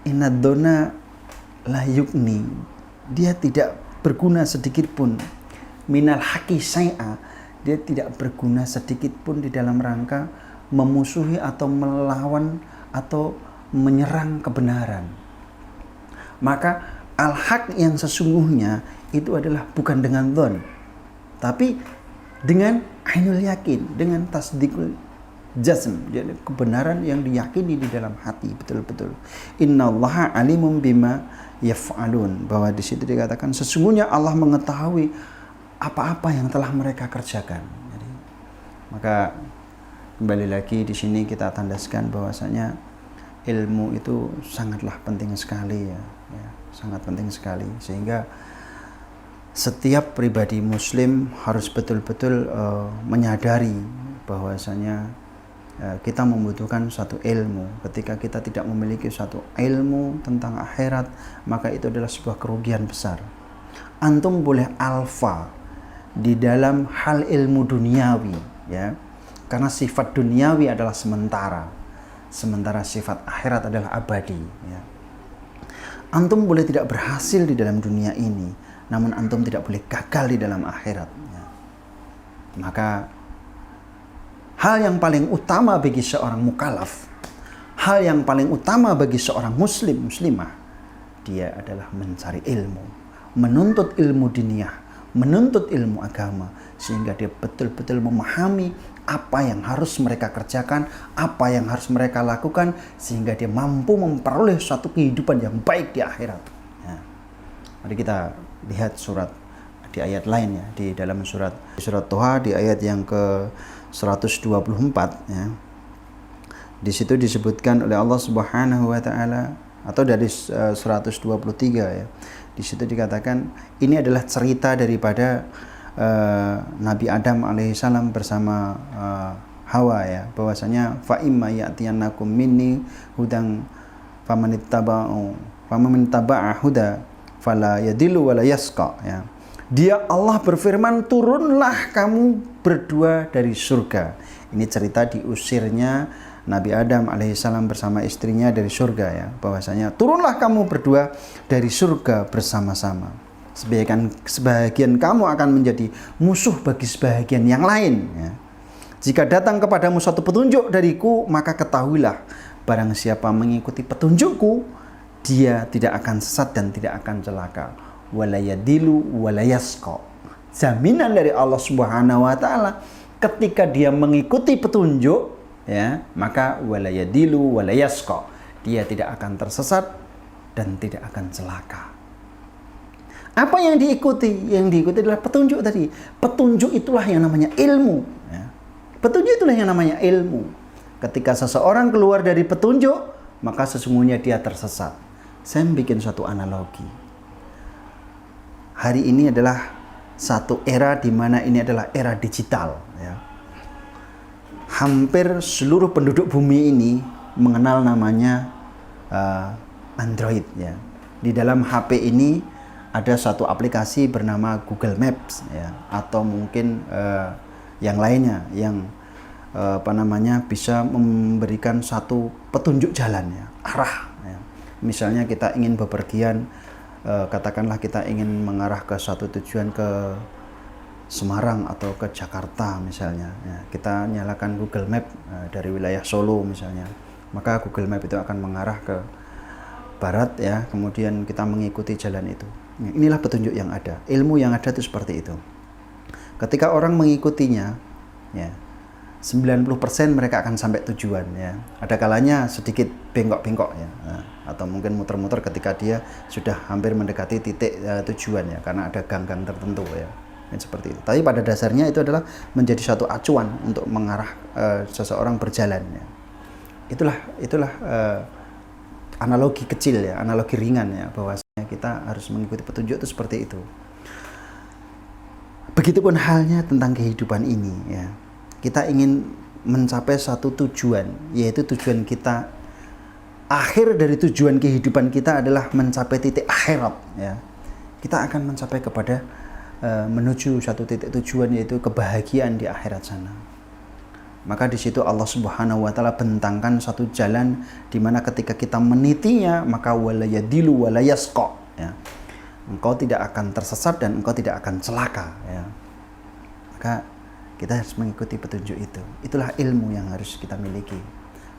Inadona la yukni, dia tidak berguna sedikit pun. Minal haqi syai'a, dia tidak berguna sedikit pun di dalam rangka memusuhi atau melawan atau menyerang kebenaran. Maka al-haq yang sesungguhnya itu adalah bukan dengan dhon, tapi dengan ainul yakin, dengan tasdikul jazm, jadi kebenaran yang diyakini di dalam hati betul-betul. Innallaha alimun bima yaf'alun, bahwa di situ dikatakan sesungguhnya Allah mengetahui apa-apa yang telah mereka kerjakan. Jadi, maka kembali lagi di sini kita tandaskan bahwasanya ilmu itu sangatlah penting sekali ya, sangat penting sekali, sehingga setiap pribadi muslim harus betul-betul menyadari bahwasanya kita membutuhkan satu ilmu. Ketika kita tidak memiliki satu ilmu tentang akhirat, maka itu adalah sebuah kerugian besar. Antum boleh alfa di dalam hal ilmu duniawi ya, karena sifat duniawi adalah sementara, sementara sifat akhirat adalah abadi ya. Antum boleh tidak berhasil di dalam dunia ini, namun antum tidak boleh gagal di dalam akhirat ya. Maka hal yang paling utama bagi seorang mukallaf, hal yang paling utama bagi seorang muslim, muslimah, dia adalah mencari ilmu, menuntut ilmu diniyah, menuntut ilmu agama, sehingga dia betul-betul memahami apa yang harus mereka kerjakan, apa yang harus mereka lakukan, sehingga dia mampu memperoleh suatu kehidupan yang baik di akhirat ya. Mari kita lihat surat di ayat lain ya, di dalam surat Toha di ayat yang ke 124 ya. Di situ disebutkan oleh Allah Subhanahu wa taala, atau dari 123 ya. Di situ dikatakan ini adalah cerita daripada Nabi Adam alaihissalam bersama Hawa ya, bahwasanya fa imma ya'tiyannakum minni hudan famanittabaa huda fala yadillu wala yasqa ya. Dia Allah berfirman, turunlah kamu berdua dari surga. Ini cerita diusirnya Nabi Adam alaihissalam bersama istrinya dari surga ya, bahwasanya turunlah kamu berdua dari surga bersama-sama. Sebahagian kamu akan menjadi musuh bagi sebahagian yang lain ya. Jika datang kepadamu suatu petunjuk dariku, maka ketahuilah barang siapa mengikuti petunjukku, dia tidak akan sesat dan tidak akan celaka. Wala yadilu wala yasqa. Jaminan dari Allah Subhanahu wa taala, ketika dia mengikuti petunjuk ya, maka wala yadilu wala yasqa, dia tidak akan tersesat dan tidak akan celaka. Apa yang diikuti? Yang diikuti adalah petunjuk tadi. Petunjuk itulah yang namanya ilmu ya. Petunjuk itulah yang namanya ilmu. Ketika seseorang keluar dari petunjuk, maka sesungguhnya dia tersesat. Saya bikin suatu analogi. Hari ini adalah satu era di mana ini adalah era digital ya. Hampir seluruh penduduk bumi ini mengenal namanya Android ya. Di dalam HP ini ada satu aplikasi bernama Google Maps ya, atau mungkin yang lainnya yang bisa memberikan satu petunjuk jalan ya, arah ya. Misalnya kita ingin bepergian, katakanlah kita ingin mengarah ke suatu tujuan ke Semarang atau ke Jakarta misalnya ya, kita nyalakan Google Map dari wilayah Solo misalnya, maka Google Map itu akan mengarah ke barat ya, kemudian kita mengikuti jalan itu. Inilah petunjuk yang ada, ilmu yang ada itu seperti itu. Ketika orang mengikutinya ya, 90% mereka akan sampai tujuan ya. Ada kalanya sedikit bengkok-bengkok ya, atau mungkin muter-muter ketika dia sudah hampir mendekati titik tujuan ya, karena ada gang-gang tertentu ya. Seperti itu. Tapi pada dasarnya itu adalah menjadi satu acuan untuk mengarah seseorang berjalan ya. Itulah analogi kecil ya, analogi ringan ya, bahwasanya kita harus mengikuti petunjuk itu seperti itu. Begitupun halnya tentang kehidupan ini ya. Kita ingin mencapai satu tujuan, yaitu tujuan kita, akhir dari tujuan kehidupan kita adalah mencapai titik akhirat ya. Kita akan mencapai kepada menuju satu titik tujuan, yaitu kebahagiaan di akhirat sana. Maka di situ Allah Subhanahu wa taala bentangkan satu jalan di mana ketika kita menitinya maka wala yadilu wala yasqa, ya. Engkau tidak akan tersesat dan engkau tidak akan celaka, ya. Maka kita harus mengikuti petunjuk itu. Itulah ilmu yang harus kita miliki.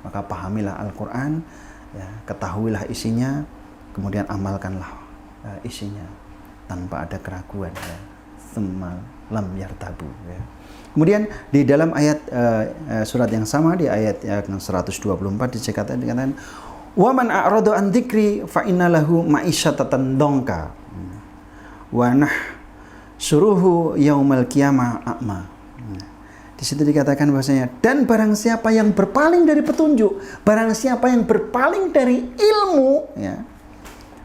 Maka pahamilah Al-Qur'an, ya, ketahuilah isinya, kemudian amalkanlah isinya tanpa ada keraguan, ya. Tsumma lam yartabu, ya. Kemudian di dalam ayat surat yang sama di ayat yang 124 dikatakan wa man a'rada an dzikri fa innalahu ma'isyatan dongka wa nahsyuruhu yaumal qiyamah a'ma. Di situ dikatakan bahwasanya dan barang siapa yang berpaling dari petunjuk, barang siapa yang berpaling dari ilmu, ya,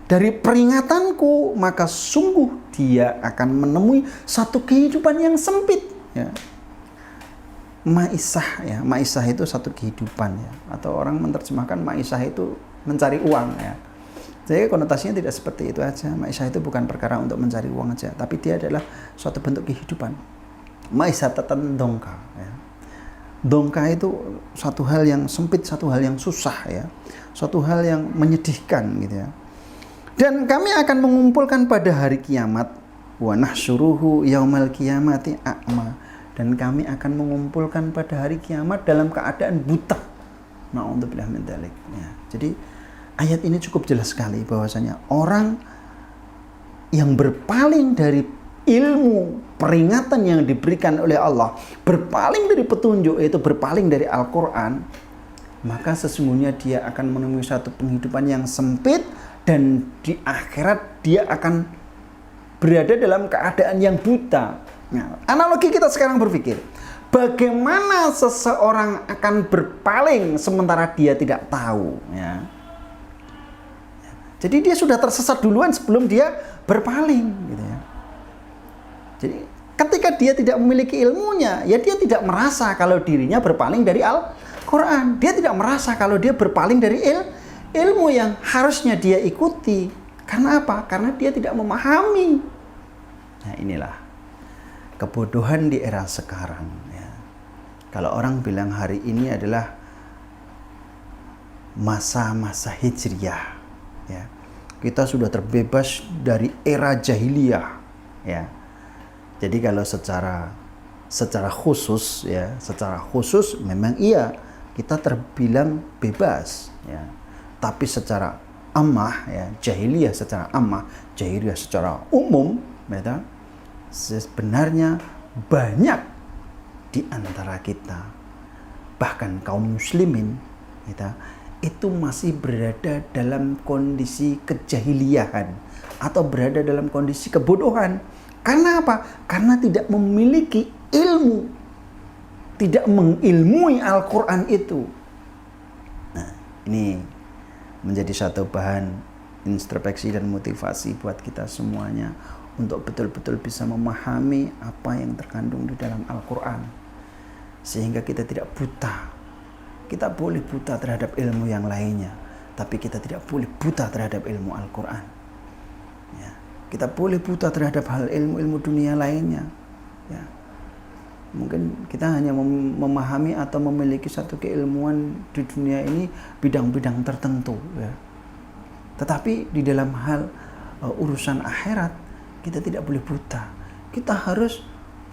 dari peringatanku, maka sungguh dia akan menemui satu kehidupan yang sempit, ya. Maisah, ya, maisah itu satu kehidupan, ya, atau orang menerjemahkan maisah itu mencari uang, ya. Jadi konotasinya tidak seperti itu aja. Maisah itu bukan perkara untuk mencari uang aja, tapi dia adalah suatu bentuk kehidupan. Maisah tatan dongka, ya. Dongka itu satu hal yang sempit, satu hal yang susah, ya, suatu hal yang menyedihkan, gitu, ya. Dan kami akan mengumpulkan pada hari kiamat wa nahsyuruhu yaumal qiyamati a'ma. Dan kami akan mengumpulkan pada hari kiamat dalam keadaan buta. Na'udzubillah min dzalik. Ya. Jadi ayat ini cukup jelas sekali bahwasanya orang yang berpaling dari ilmu peringatan yang diberikan oleh Allah, berpaling dari petunjuk, yaitu berpaling dari Al-Quran, maka sesungguhnya dia akan menemui satu penghidupan yang sempit dan di akhirat dia akan berada dalam keadaan yang buta. Nah, analogi kita sekarang berpikir, bagaimana seseorang akan berpaling sementara dia tidak tahu, ya. Jadi dia sudah tersesat duluan sebelum dia berpaling, gitu, ya. Jadi ketika dia tidak memiliki ilmunya, ya dia tidak merasa kalau dirinya berpaling dari Al-Quran. Dia tidak merasa kalau dia berpaling dari ilmu yang harusnya dia ikuti. Karena apa? Karena dia tidak memahami. Nah, inilah kebodohan di era sekarang, ya. Kalau orang bilang hari ini adalah masa-masa hijriyah, ya, kita sudah terbebas dari era jahiliyah, ya. Jadi kalau secara khusus, ya, secara khusus memang iya kita terbilang bebas, ya. Tapi secara ammah, ya, jahiliyah secara ammah, jahiliyah secara umum, ya, sebenarnya banyak di antara kita, bahkan kaum muslimin, kita itu masih berada dalam kondisi kejahiliahan atau berada dalam kondisi kebodohan. Karena apa? Karena tidak memiliki ilmu, tidak mengilmui Al-Quran itu. Nah, ini menjadi satu bahan introspeksi dan motivasi buat kita semuanya untuk betul-betul bisa memahami apa yang terkandung di dalam Al-Quran. Sehingga kita tidak buta. Kita boleh buta terhadap ilmu yang lainnya, tapi kita tidak boleh buta terhadap ilmu Al-Quran, ya. Kita boleh buta terhadap hal ilmu-ilmu dunia lainnya, ya. Mungkin kita hanya memahami atau memiliki satu keilmuan di dunia ini bidang-bidang tertentu, ya. Tetapi di dalam hal urusan akhirat kita tidak boleh buta. Kita harus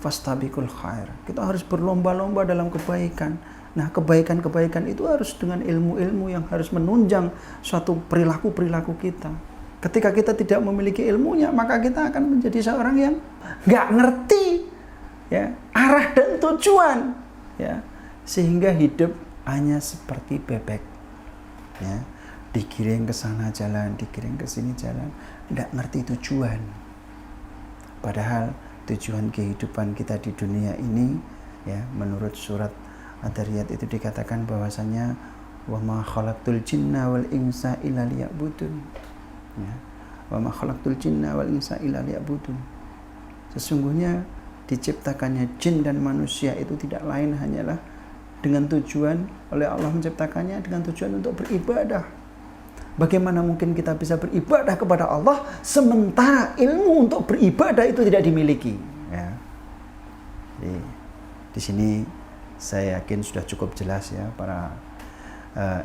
fastabiqul khair. Kita harus berlomba-lomba dalam kebaikan. Nah, kebaikan-kebaikan itu harus dengan ilmu-ilmu yang harus menunjang suatu perilaku-perilaku kita. Ketika kita tidak memiliki ilmunya, maka kita akan menjadi seorang yang nggak ngerti, ya, arah dan tujuan, ya, sehingga hidup hanya seperti bebek, ya, digiring ke sana jalan, digiring ke sini jalan, nggak ngerti tujuan. Padahal tujuan kehidupan kita di dunia ini, ya, menurut surat Ad-Dariyat itu dikatakan bahwasanya wa ma khalaqtul jinna wal insa illa liya'budun, ya. Wa ma khalaqtul jinna wal insa illa liya'budun. Sesungguhnya diciptakannya jin dan manusia itu tidak lain hanyalah dengan tujuan, oleh Allah menciptakannya dengan tujuan untuk beribadah. Bagaimana mungkin kita bisa beribadah kepada Allah sementara ilmu untuk beribadah itu tidak dimiliki, ya. Jadi, di sini Saya yakin sudah cukup jelas ya para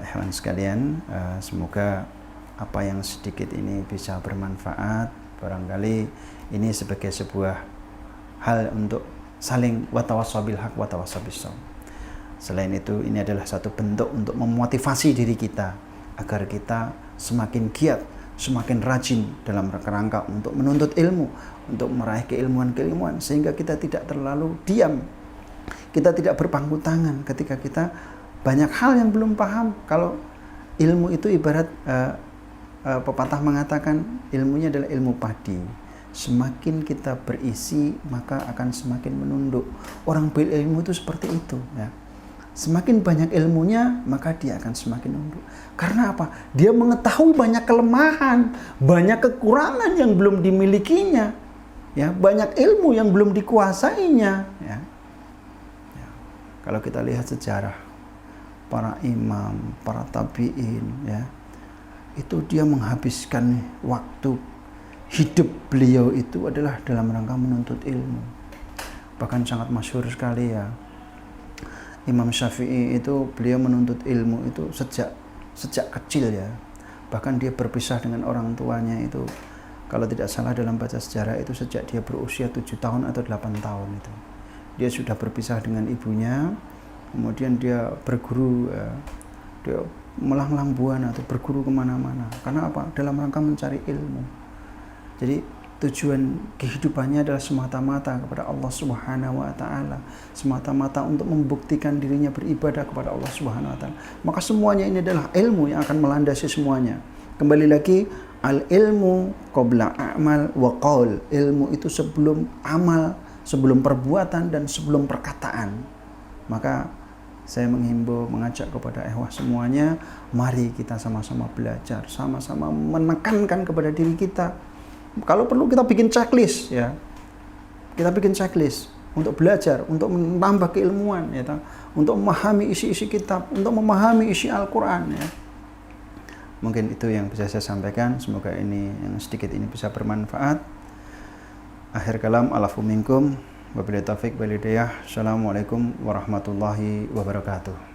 ikhwan sekalian. Semoga apa yang sedikit ini bisa bermanfaat. Barangkali ini sebagai sebuah hal untuk saling watawassaw bil haq watawassaw bis shawm. Selain itu, ini adalah satu bentuk untuk memotivasi diri kita agar kita semakin giat, semakin rajin dalam rangka untuk menuntut ilmu, untuk meraih keilmuan-keilmuan, sehingga kita tidak terlalu diam. Kita tidak berpangku tangan ketika kita banyak hal yang belum paham. Kalau ilmu itu ibarat pepatah mengatakan ilmunya adalah ilmu padi. Semakin kita berisi maka akan semakin menunduk. Orang berilmu itu seperti itu ya. Semakin banyak ilmunya maka dia akan semakin nunduk. Karena apa? Dia mengetahui banyak kelemahan, banyak kekurangan yang belum dimilikinya. Ya, banyak ilmu yang belum dikuasainya ya. Ya. Kalau kita lihat sejarah para imam, para tabi'in ya, itu dia menghabiskan waktu hidup beliau itu adalah dalam rangka menuntut ilmu. Bahkan sangat masyhur sekali ya, Imam Syafi'i itu beliau menuntut ilmu itu sejak kecil ya. Bahkan dia berpisah dengan orang tuanya itu, kalau tidak salah dalam baca sejarah itu sejak dia berusia 7 tahun atau 8 tahun itu. Dia sudah berpisah dengan ibunya, kemudian dia berguru ya, dia melanglang buana atau berguru kemana-mana. Karena apa? Dalam rangka mencari ilmu. Jadi tujuan kehidupannya adalah semata-mata kepada Allah Subhanahu wa Ta'ala, semata-mata untuk membuktikan dirinya beribadah kepada Allah Subhanahu wa Ta'ala. Maka semuanya ini adalah ilmu yang akan melandasi semuanya. Kembali lagi, al ilmu qabla a'mal wa qaul. Ilmu itu sebelum amal, sebelum perbuatan dan sebelum perkataan. Maka saya menghimbau, mengajak kepada ikhwah semuanya, mari kita sama-sama belajar, sama-sama menekankan kepada diri kita. Kalau perlu kita bikin checklist ya. Kita bikin checklist untuk belajar, untuk menambah keilmuan ya, untuk memahami isi-isi kitab, untuk memahami isi Al-Qur'an ya. Mungkin itu yang bisa saya sampaikan. Semoga ini yang sedikit ini bisa bermanfaat. Akhir kalam, alafu minkum. Wabillahi taufiq wal hidayah. Assalamualaikum warahmatullahi wabarakatuh.